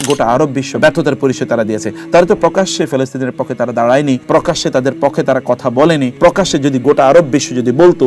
গোটা আরব বিশ্ব ব্যর্থতার পরিচয় তারা দিয়েছে। তারা তো প্রকাশ্যে ফিলিস্তিনের পক্ষে তারা দাঁড়ায়নি, প্রকাশ্যে তাদের পক্ষে তারা কথা বলেনি। প্রকাশ্যে যদি গোটা আরব বিশ্ব যদি বলতো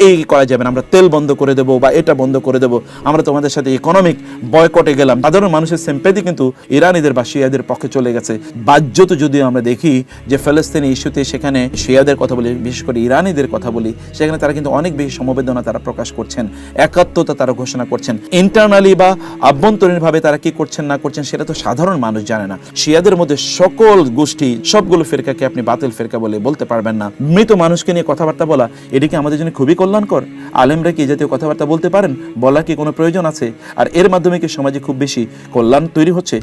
এই করা যাবে না, আমরা তেল বন্ধ করে দেবো বা এটা বন্ধ করে দেবো, আমরা তোমাদের সাথে ইকোনমিক বয়কটে গেলাম, সাধারণ মানুষের সিম্প্যাথি কিন্তু ইরানিদের বা শিয়াদের পক্ষে চলে গেছে। বাহ্যত যদিও আমরা দেখি যে ফিলিস্তিনি ইস্যুতে সেখানে শিয়াদের কথা বলি, বিশেষ করে ইরানিদের কথা বলি, সেখানে তারা কিন্তু অনেক বেশি সমবেদনা তারা প্রকাশ করছেন, একাত্মতা তারা ঘোষণা করছেন। ইন্টারনালি বা আভ্যন্তরীণভাবে তারা কি করছেন না করছেন সেটা তো সাধারণ মানুষ জানে না। শিয়াদের মধ্যে সকল গোষ্ঠী, সবগুলো ফিরকাকে আপনি বাতিল ফিরকা বলে বলতে পারবেন না। মৃত মানুষকে নিয়ে কথাবার্তা বলা এটি কি আমাদের জন্য খুবই কল্যাণকর? আলেমরা কি এই জাতীয় কথাবার্তা বলতে পারেন? বলার কি কোনো প্রয়োজন আছে? আর এর মাধ্যমে কি সমাজে খুব বেশি কল্যাণ তৈরি হচ্ছে?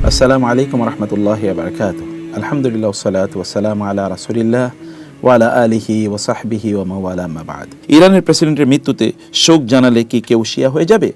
আসসালামু আলাইকুম ওয়া রাহমাতুল্লাহি ওয়া বারাকাতুহু। আলহামদুলিল্লাহ ওয়াসসালাতু ওয়াসসালামু আলা রাসূলিল্লাহ ওয়া আলা আলিহি ওয়া সাহবিহি ওয়া মাওয়ালা আম্মা বা'দ। ইরানের প্রেসিডেন্টের মৃত্যুতে শোক জানালে কি কেউ শিয়া হয়ে যাবে?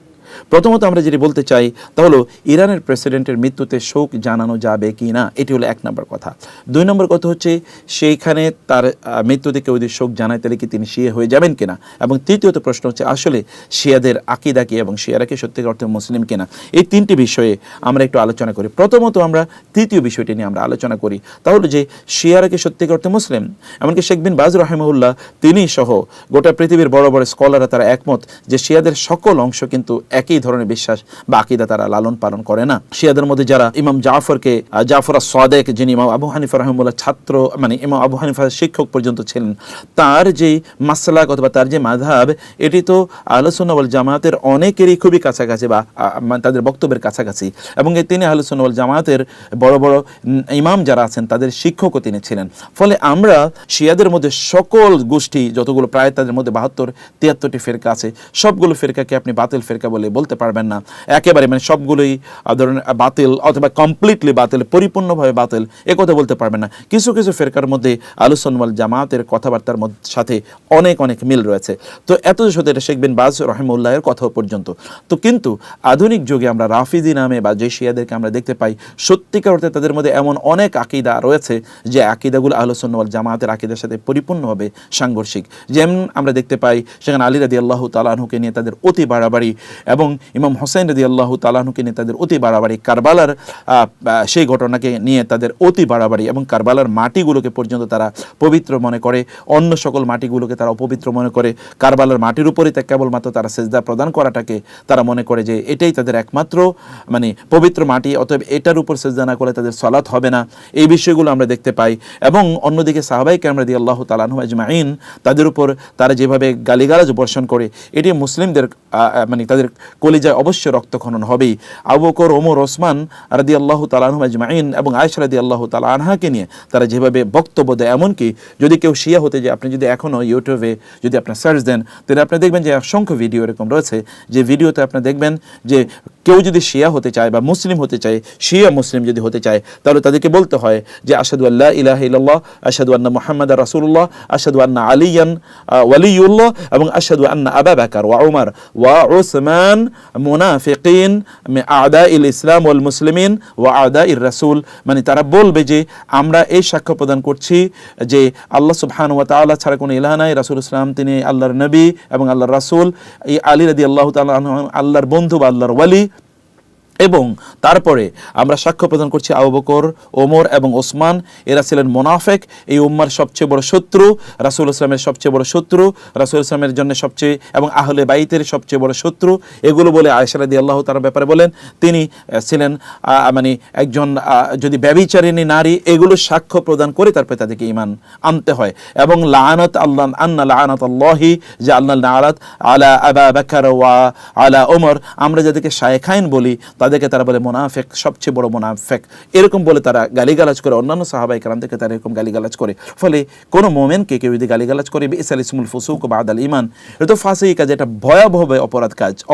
প্রথমত আমরা যেটি বলতে চাই তা হলো ইরানের প্রেসিডেন্টের মৃত্যুতে শোক জানানো যাবে কি না, এটি হলো এক নম্বর কথা। দুই নম্বর কথা হচ্ছে সেইখানে তার মৃত্যুতে কেউ যদি শোক জানায় তাহলে কি তিনি শিয়া হয়ে যাবেন কিনা, এবং তৃতীয়ত প্রশ্ন হচ্ছে আসলে শিয়াদের আকিদা কি এবং শিয়ারা কি সত্যিকার অর্থে মুসলিম কিনা। এই তিনটি বিষয়ে আমরা একটু আলোচনা করি। প্রথমত আমরা তৃতীয় বিষয়টি নিয়ে আমরা আলোচনা করি, তাহলে যে শিয়ারা কি সত্যিকার অর্থে মুসলিম। এমনকি শেখ বিন বাজ রাহিমাহুল্লাহ তিনি সহ গোটা পৃথিবীর বড় বড় স্কলাররা তারা একমত যে শিয়াদের সকল অংশ কিন্তু একই ধরনের বিশ্বাস বা আকীদা তারা লালন পালন করে না। শিয়াদের মধ্যে যারা ইমাম জাফর আস-সাদেক, যিনি ইমাম আবু হানিফা রাহিমাহুল্লাহ ছাত্র, মানে ইমাম আবু হানিফার শিক্ষক পর্যন্ত ছিলেন, তার যে মাসলাক অথবা তার যে মাযহাব, এটি তো আহলুস সুন্নাহ ওয়াল জামাতের অনেকেরই খুবই কাছাকাছি বা তাদের বক্তব্যের কাছাকাছি, এবং তিনি আহলুস সুন্নাহ ওয়াল জামাতের বড় বড় ইমাম যারা আছেন তাদের শিক্ষকও তিনি ছিলেন। ফলে আমরা শিয়াদের মধ্যে সকল গোষ্ঠী যতগুলো, প্রায় তাদের মধ্যে 72-73টি ফিরকা আছে, সবগুলো ফিরকাকে আপনি বাতিল ফিরকা বলে বলতে পারবেন না একেবারে, মানে সবগুলোই ধরুন বাতিল অথবা কমপ্লিটলি বাতিল, পরিপূর্ণভাবে বাতিল এ কথা বলতে পারবেন না। কিছু কিছু ফিরকার মধ্যে আহলুস সুন্নাহ ওয়াল জামাতের কথাবার্তার সাথে অনেক অনেক মিল রয়েছে। তো এত সাথে এটা শেখ বিন বাজ রাহিমাহুল্লাহের কথা পর্যন্ত। তো কিন্তু আধুনিক যুগে আমরা রাফিজি নামে বা যে শিয়াদেরকে আমরা দেখতে পাই, সত্যিকার অর্থে তাদের মধ্যে এমন অনেক আকীদা রয়েছে যে আকীদাগুলো আহলুস সুন্নাহ ওয়াল জামাতের আকীদার সাথে পরিপূর্ণভাবে সাংঘর্ষিক। যেমন আমরা দেখতে পাই সেখানে আলী রাদিয়াল্লাহু তাআলা আনহুকে নিয়ে তাদের অতি বাড়াবাড়ি, এবং ইমাম হোসেন রাদিয়াল্লাহু তাআলা আনহুকে নিয়ে তাদের অতি বাড়াবাড়ি, কারবালার সেই ঘটনাকে নিয়ে তাদের অতি বাড়াবাড়ি, এবং কারবালার মাটিগুলোকে পর্যন্ত তারা পবিত্র মনে করে, অন্য সকল মাটিগুলোকে তারা অপবিত্র মনে করে। কারবালার মাটির উপরেই তা কেবলমাত্র তারা সেজদা প্রদান করাটাকে তারা মনে করে যে এটাই তাদের একমাত্র মানে পবিত্র মাটি, অতএব এটার উপর সেজদা না করলে তাদের সালাত হবে না। এই বিষয়গুলো আমরা দেখতে পাই। এবং অন্যদিকে সাহাবায়ে কেরাম রাদিয়াল্লাহু তাআলা আনহুম আজমাইন, তাদের উপর তারা যেভাবে গালিগালাজ বর্ষণ করে, এটি মুসলিমদের মানে তাদের কলিজায় অবশ্যই রক্তক্ষরণ হবেই। আবু বকর, ওমর, ওসমান রাদিয়াল্লাহু তাআলা আনহুম আজমাইন এবং আয়েশা রাদিয়াল্লাহু তাআলা আনহাকে নিয়ে তারা যেভাবে বক্তব্য দেয়, এমনকি যদি কেউ শিয়া হতে যায়, আপনি যদি এখনও ইউটিউবে যদি আপনার সার্চ দেন তাহলে আপনি দেখবেন যে অসংখ্য ভিডিও এরকম রয়েছে, যে ভিডিওতে আপনি দেখবেন যে কেউ যদি শিয়া হতে চায় বা মুসলিম হতে চায়, শিয়া মুসলিম যদি হতে চায়, তাহলে তাদেরকে বলতে হয় যে আশহাদু আল্লা ইলাহা ইল্লাল্লাহ, আশহাদু আন্না মুহাম্মাদার রাসূলুল্লাহ, আশহাদু আন্না আলিয়ান ওয়ালিয়ুল্লাহ, এবং আশহাদু আন্না আবু বকর ওয়া উমর ওয়া উসমান মুনাফিকিন মিন আ'দাইল ইসলাম ওয়াল মুসলিমিন ওয়া আ'দাইর রাসূল। মানে তারা বলবে যে আমরা এই সাক্ষ্য প্রদান করছি যে আল্লাহ সুবহানাহু ওয়া তাআলা ছাড়া কোনো ইলাহ নাই, রাসূল ইসলাম তিনি আল্লাহর নবী এবং আল্লাহর রাসূল, এই আলী রাদিয়াল্লাহু তাআলা আল্লাহর বন্ধু বা আল্লাহর ওয়ালি, এবং তারপরে আমরা সাক্ষ্য প্রদান করছি আবু বকর, ওমর এবং ওসমান এরা ছিলেন মুনাফিক, এই উম্মার সবচেয়ে বড় শত্রু, রাসূল ইসলামের সবচেয়ে বড় শত্রু, রাসূল ইসলামের জন্য সবচেয়ে এবং আহলে বাইতের সবচেয়ে বড় শত্রু। এগুলো বলে আয়েশা রাদিয়াল্লাহু তাআলার ব্যাপারে বলেন তিনি ছিলেন মানে একজন যদি ব্যভিচারিণী নারী, এগুলো সাক্ষ্য প্রদান করে তারপরে তাদেরকে ঈমান আনতে হয়। এবং লাআনাত আল্লাহ আন্না লাআনাতাল্লাহি, যে আল্লাহর লাআনাত আলা আবু বকর ওয়া আলা ওমর, আমরা যাদেরকে শায়েখাইন বলি তাদেরকে তারা বলে মুনাফিক, সবচেয়ে বড় মুনাফিক, এরকম বলে তারা গালিগালাজ করে। অন্যান্য সাহাবায়ে কেরামদেরকে তারা এরকম গালিগালাজ করে। ফলে কোনো মুমিনকে কেউ যদি গালিগালাজ করে, বিসাল ইসমুল ফুসুক বাদাল ঈমান, এটা তো ফাসিক কাজ, এটা ভয়াবহ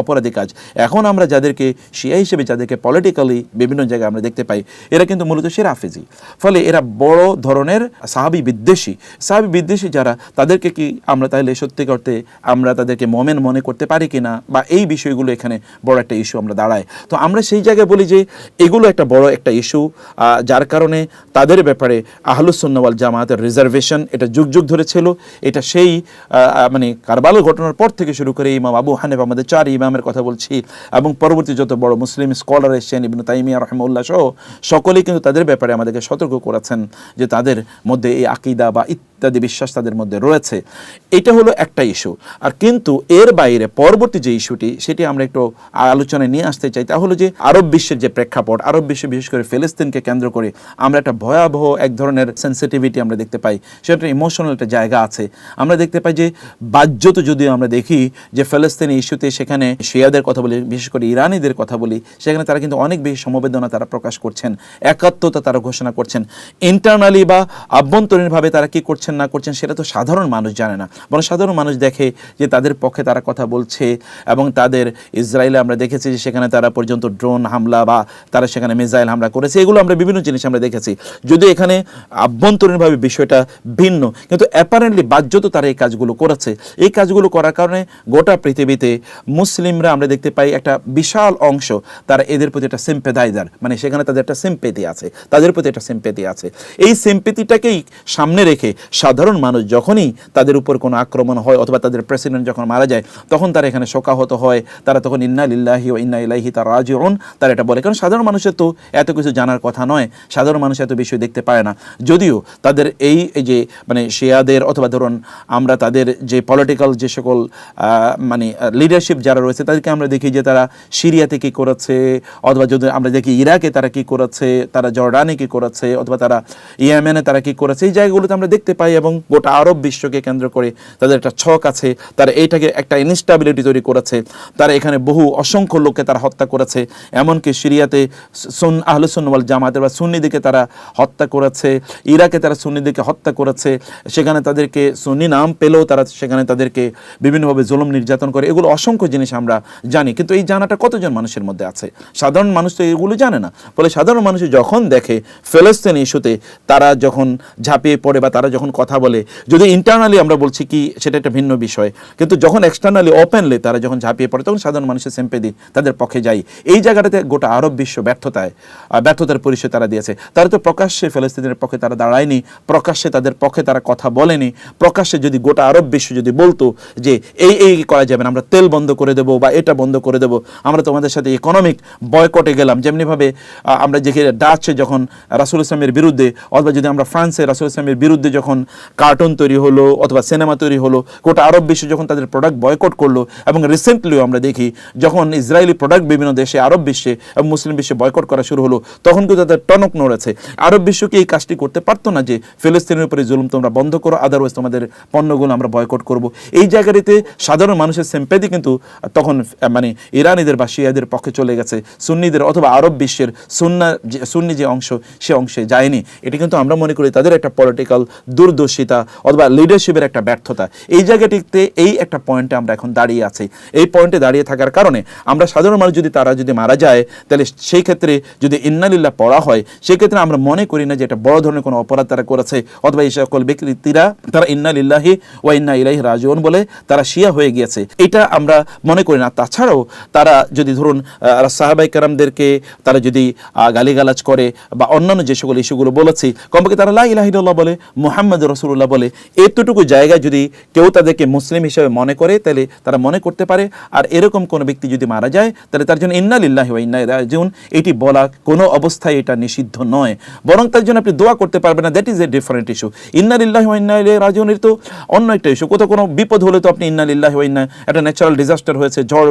অপরাধী কাজ। এখন আমরা যাদেরকে শিয়া হিসেবে যাদেরকে পলিটিক্যালি বিভিন্ন জায়গায় আমরা দেখতে পাই, এরা কিন্তু মূলত সে রাফিজি। ফলে এরা বড় ধরনের সাহাবী বিদ্বেষী যারা, তাদেরকে কি আমরা তাহলে সত্যি করতে আমরা তাদেরকে মুমিন মনে করতে পারি কিনা, বা এই বিষয়গুলো এখানে বড় একটা ইস্যু আমরা দাঁড়ায়। তো আমরা আমরা সেই জায়গায় বলি যে এগুলো একটা বড় একটা ইস্যু, যার কারণে তাদের ব্যাপারে আহলুস সুন্নাহ ওয়াল জামাতের রিজার্ভেশন এটা যুগ যুগ ধরে ছিল। এটা সেই মানে কারবালার ঘটনার পর থেকে শুরু করে ইমাম আবু হানিফা, আমাদের 4 ইমামের কথা বলছি, এবং পরবর্তী যত বড় মুসলিম স্কলার এসেছেন, ইবনে তাইমিয়া রাহিমাহুল্লাহ সহ সকলেই কিন্তু তাদের ব্যাপারে আমাদেরকে সতর্ক করেছেন যে তাদের মধ্যে এই আকীদা বা ইত্যাদি বিশ্বাস তাদের মধ্যে রয়েছে। এটা হলো একটা ইস্যু। আর কিন্তু এর বাইরে পরবর্তী যে ইস্যুটি, সেটি আমরা একটু আলোচনায় নিয়ে আসতে চাই। তা হলো যে আরব বিশ্বের যে প্রেক্ষাপট, আরব বিশ্বে বিশেষ করে ফিলিস্তিনকে কেন্দ্র করে আমরা একটা ভয়াবহ এক ধরনের সেন্সিটিভিটি আমরা দেখতে পাই, সেটা ইমোশনাল একটা জায়গা আছে। আমরা দেখতে পাই যে বাহ্যত যদিও আমরা দেখি যে ফিলিস্তিনি ইস্যুতে সেখানে শিয়াদের কথা বলি, বিশেষ করে ইরানিদের কথা বলি, সেখানে তারা কিন্তু অনেক বেশি সমবেদনা তারা প্রকাশ করছেন, একাত্মতা তারা ঘোষণা করছেন। ইন্টারনালি বা আভ্যন্তরীণভাবে তারা কি করছেন না করছেন সেটা তো সাধারণ মানুষ জানে না, বরং সাধারণ মানুষ দেখে যে তাদের পক্ষে তারা কথা বলছে। এবং তাদের ইসরায়েলে আমরা দেখেছি যে সেখানে তারা পর্যন্ত ড্রোন হামলা বা তারা সেখানে মিসাইল হামলা করেছে, এগুলো আমরা বিভিন্ন জিনিস আমরা দেখেছি। যদিও এখানে আভ্যন্তরীণভাবে বিষয়টা ভিন্ন, কিন্তু অ্যাপারেন্টলি বাহ্যত তারা এই কাজগুলো করেছে। এই কাজগুলো করার কারণে গোটা পৃথিবীতে মুসলিমরা আমরা দেখতে পাই একটা বিশাল অংশ তারা এদের প্রতি একটা সিম্পেথাইজার, মানে সেখানে তাদের একটা সিম্পেথি আছে, তাদের প্রতি একটা সিম্পেথি আছে। এই সিম্পেথিটাকেই সামনে রেখে সাধারণ মানুষ যখনই তাদের উপর কোনো আক্রমণ হয় অথবা তাদের প্রেসিডেন্ট যখন মারা যায়, তখন তারা এখানে শোকাহত হয়, তারা তখন ইন্না লিল্লাহি ওয়া ইন্না ইলাইহি রাজিউন তারা এটা বলে। কারণ সাধারণ মানুষের তো এত কিছু জানার কথা নয়, সাধারণ মানুষ এত বিষয় দেখতে পায় না। যদিও তাদের এই যে মানে শিয়াদের অথবা ধরুন আমরা তাদের যে পলিটিক্যাল যে সকল মানে লিডারশিপ যারা রয়েছে তাদেরকে আমরা দেখি যে তারা সিরিয়াতে কী করেছে, অথবা যদি আমরা দেখি ইরাকে তারা কী করেছে, তারা জর্ডানে কী করেছে, অথবা তারা ইয়েমেনে তারা কী করেছে, এই জায়গাগুলোতে আমরা দেখতে পাই। এবং গোটা আরব বিশ্বকে কেন্দ্র করে তাদের একটা ছক আছে, তারা এইটাকে একটা ইনস্টেবিলিটি তৈরি করেছে। তারা এখানে বহু অসংখ্য লোককে তারা হত্যা করেছে, এমনকি সিরিয়াতে আহলে সুন্নাহ ওয়াল জামাতের বা সুন্নিদেরকে তারা হত্যা করেছে, ইরাকে তারা সুন্নিদেরকে হত্যা করেছে, সেখানে তাদেরকে সুন্নি নাম পেলেও তারা সেখানে তাদেরকে বিভিন্নভাবে জুলুম নির্যাতন করে। এগুলো অসংখ্য জিনিস আমরা জানি, কিন্তু এই জানাটা কতজন মানুষের মধ্যে আছে? সাধারণ মানুষ তো এগুলো জানে না। ফলে সাধারণ মানুষ যখন দেখে ফিলিস্তিন ইস্যুতে তারা যখন ঝাঁপিয়ে পড়ে বা তারা যখন কথা বলে, যদি ইন্টারনালি আমরা বলছি কি সেটা একটা ভিন্ন বিষয়, কিন্তু যখন এক্সটার্নালি ওপেনলি তারা যখন ঝাঁপিয়ে পড়ে তখন সাধারণ মানুষের সিম্পেথি তাদের পক্ষে যায়। এই জায়গাটাতে গোটা আরব বিশ্ব ব্যর্থতার পরিচয় তারা দিয়েছে। তারা তো প্রকাশ্যে ফিলিস্তিনের পক্ষে তারা দাঁড়ায়নি, প্রকাশ্যে তাদের পক্ষে তারা কথা বলেনি। প্রকাশ্যে যদি গোটা আরব বিশ্ব যদি বলতো যে এই করা যাবে না, আমরা তেল বন্ধ করে দেবো বা এটা বন্ধ করে দেবো, আমরা তোমাদের সাথে ইকোনমিক বয়কটে গেলাম, যেমনিভাবে আমরা দেখি ডাচে যখন রাসূল ইসলামের বিরুদ্ধে, অথবা যদি আমরা ফ্রান্সে রাসূল ইসলামের বিরুদ্ধে যখন কার্টুন তৈরি হলো অথবা সিনেমা তৈরি হলো, গোটা আরব বিশ্ব যখন তাদের প্রোডাক্ট বয়কট করলো, এবং রিসেন্টলিও আমরা দেখি যখন ইসরায়েলি প্রোডাক্ট বিভিন্ন দেশে আরব বিশ্বে এবং মুসলিম বিশ্বে বয়কট করা শুরু হলো, তখন কিন্তু তাদের টনক নড়েছে। আরব বিশ্বকে এই কাজটি করতে পারতো না যে ফিলিস্তিনের উপরে জুলুম তোমরা বন্ধ করো, আদারওয়াইজ তোমাদের পণ্যগুলো আমরা বয়কট করব। এই জায়গাটিতে সাধারণ মানুষের সিম্প্যাথি কিন্তু তখন মানে ইরানিদের বা শিয়াদের পক্ষে চলে গেছে, সুন্নিদের অথবা আরব বিশ্বের সুন্নি যে অংশ সে অংশে যায়নি। এটি কিন্তু আমরা মনে করি তাদের একটা পলিটিক্যাল দূরদর্শিতা অথবা লিডারশিপের একটা ব্যর্থতা। এই জায়গাটিতে এই একটা পয়েন্টে আমরা এখন দাঁড়িয়ে আছি। এই পয়েন্টে দাঁড়িয়ে থাকার কারণে আমরা সাধারণ মানুষ যদি তারা যদি মারা যায়, তাহলে সেই ক্ষেত্রে যদি ইন্নালিল্লাহ পড়া হয়, সেক্ষেত্রে আমরা মনে করি না যে এটা বড় ধরনের কোনো অপরাধ তারা করেছে, অথবা এই সকল ব্যক্তিরা তারা ইন্নালিল্লাহি ওয়া ইন্না ইলাইহি রাজিউন বলে তারা শিয়া হয়ে গিয়েছে, এটা আমরা মনে করি না। তাছাড়াও তারা যদি ধরুন সাহাবায়ে কেরামদেরকে তারা যদি গালিগালাজ করে বা অন্যান্য যে সকল ইস্যুগুলো বলেছি, কমপক্ষে তারা লা ইলাহা ইল্লাল্লাহ বলে, মুহাম্মাদুর রাসূলুল্লাহ বলে, এতটুকু জায়গায় যদি কেউ তাদেরকে মুসলিম হিসেবে মনে করে, তাহলে তারা মনে করতে পারে। আর এরকম কোনো ব্যক্তি যদি মারা যায়, তাহলে তার জন্য ইন্না লিল্লাহি ওয়া ইন্না ইলাইহি রাজিউন এটি বলা কোনো অবস্থায় এটা নিষিদ্ধ নয়, বরং তার জন্য আপনি দোয়া করতে পারবেন না। That is a different issue. ইন্না লিল্লাহি ওয়া ইন্না ইলাইহি রাজিউন এর তো অন্য একটা ইস্যু। কোথাও কোনো বিপদ হলে তো আপনি ইন্না লিল্লাহি ওয়া ইন্না, একটা ন্যাচারাল ডিজাস্টার হয়েছে, ঝড়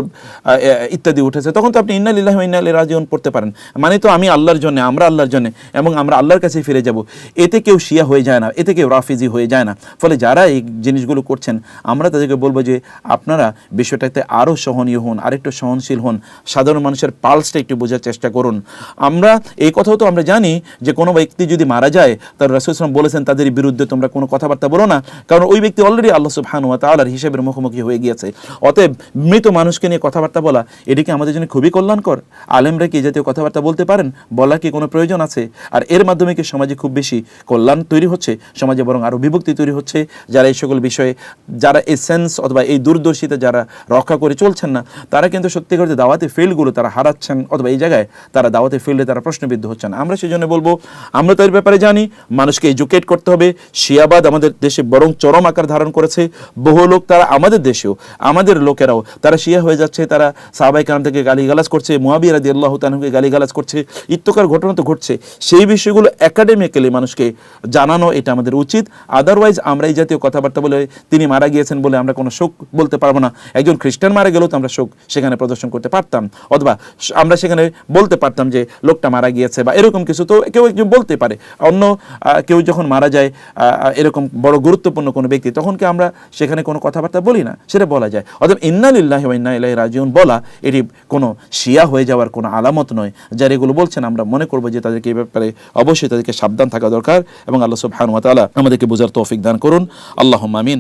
ইত্যাদি উঠেছে, তখন তো আপনি ইন্না লিল্লাহি ওয়া ইন্না ইলাইহি রাজিউন পড়তে পারেন। মানে তো আমি আল্লাহর জন্য, আমরা আল্লাহর জন্য এবং আমরা আল্লাহর কাছে ফিরে যাব। এতে কেউ শিয়া হয়ে যায় না, এতে কেউ রাফিজি হয়ে যায় না। ফলে যারা এই জিনিসগুলো করছেন, আমরা তাদেরকে বলবো যে আপনারা বিষয়টাতে আরও সহনীয় হন, আরেকটু সহনশীল হন, সাধারণ মানুষের পালসটা একটু বোঝার চেষ্টা করুন। আমরা এই কথাও তো আমরা জানি যে কোনো ব্যক্তি যদি মারা যায়, তার রাসূল সাল্লাল্লাহু আলাইহি ওয়াসাল্লাম বলেছেন তাদের বিরুদ্ধে তোমরা কোনো কথাবার্তা বলো না, কারণ ওই ব্যক্তি অলরেডি আল্লাহ সুবহানাহু ওয়া তাআলার হিসাবের মুখোমুখি হয়ে গিয়েছে। অতএব মৃত মানুষকে নিয়ে কথাবার্তা বলা এটি কি আমাদের জন্য খুবই কল্যাণকর? আলেমরা কি এই জাতীয় কথাবার্তা বলতে পারেন? বলা কি কোনো প্রয়োজন আছে? আর এর মাধ্যমে কি সমাজে খুব বেশি কল্যাণ তৈরি হচ্ছে? সমাজে বরং আরও বিভক্তি তৈরি হচ্ছে। যারা এই সকল বিষয়ে, যারা এই সেন্স অথবা এই দূরদর্শিতা যারা রক্ষা করে চলছেন না, তারা কিন্তু সত্যি করে দাওয়াতি ফিল্ডগুলো তারা হারাচ্ছেন, অথবা এই জায়গায় তারা দাওয়াতের ফিল্ডে তারা প্রশ্নবিদ্ধ হচ্ছেন। আমরা সেই জন্য বলবো, আমরা তো এর ব্যাপারে জানি, মানুষকে এডুকেট করতে হবে। শিয়াবাদ আমাদের দেশে বরং চরম আকার ধারণ করেছে। বহু লোক তারা আমাদের দেশেও, আমাদের লোকেরাও তারা শিয়া হয়ে যাচ্ছে, তারা সাহাবায়ে কেরাম থেকে গালিগালাজ করছে, মুআবিয়া রাদিয়াল্লাহু তাআলাকে গালিগালাজ করছে, ইত্যকার ঘটনা তো ঘটছে। সেই বিষয়গুলো একাডেমিক্যালি মানুষকে জানানো এটা আমাদের উচিত। আদারওয়াইজ আমরা এই জাতীয় কথাবার্তা বলে তিনি মারা গিয়েছেন বলে আমরা কোনো শোক বলতে পারবো না। একজন খ্রিস্টান মারা গেলেও তো আমরা শোক সেখানে প্রদর্শন করতে পারতাম, অথবা আমরা সেখানে বলতে পারতাম যে লোকটা মারা গিয়েছে বা এরকম কিছু, তো কেউ একজন বলতে পারে। অন্য কেউ যখন মারা যায় এরকম বড় গুরুত্বপূর্ণ কোনো ব্যক্তি, তখন কি আমরা সেখানে কোনো কথাবার্তা বলি না? সেটা বলা যায়। অতএব ইন্না লিল্লাহি ওয়া ইন্না ইলাইহি রাজিউন বলা এটি কোনো শিয়া হয়ে যাওয়ার কোনো আলামত নয়। যারা এগুলো বলছেন আমরা মনে করবো যে তাদেরকে এই ব্যাপারে অবশ্যই তাদেরকে সাবধান থাকা দরকার, এবং আল্লাহ সুবহানাহু ওয়া তাআলা আমাদেরকে বোঝার তৌফিক দান করুন। আল্লাহুম্মা আমিন।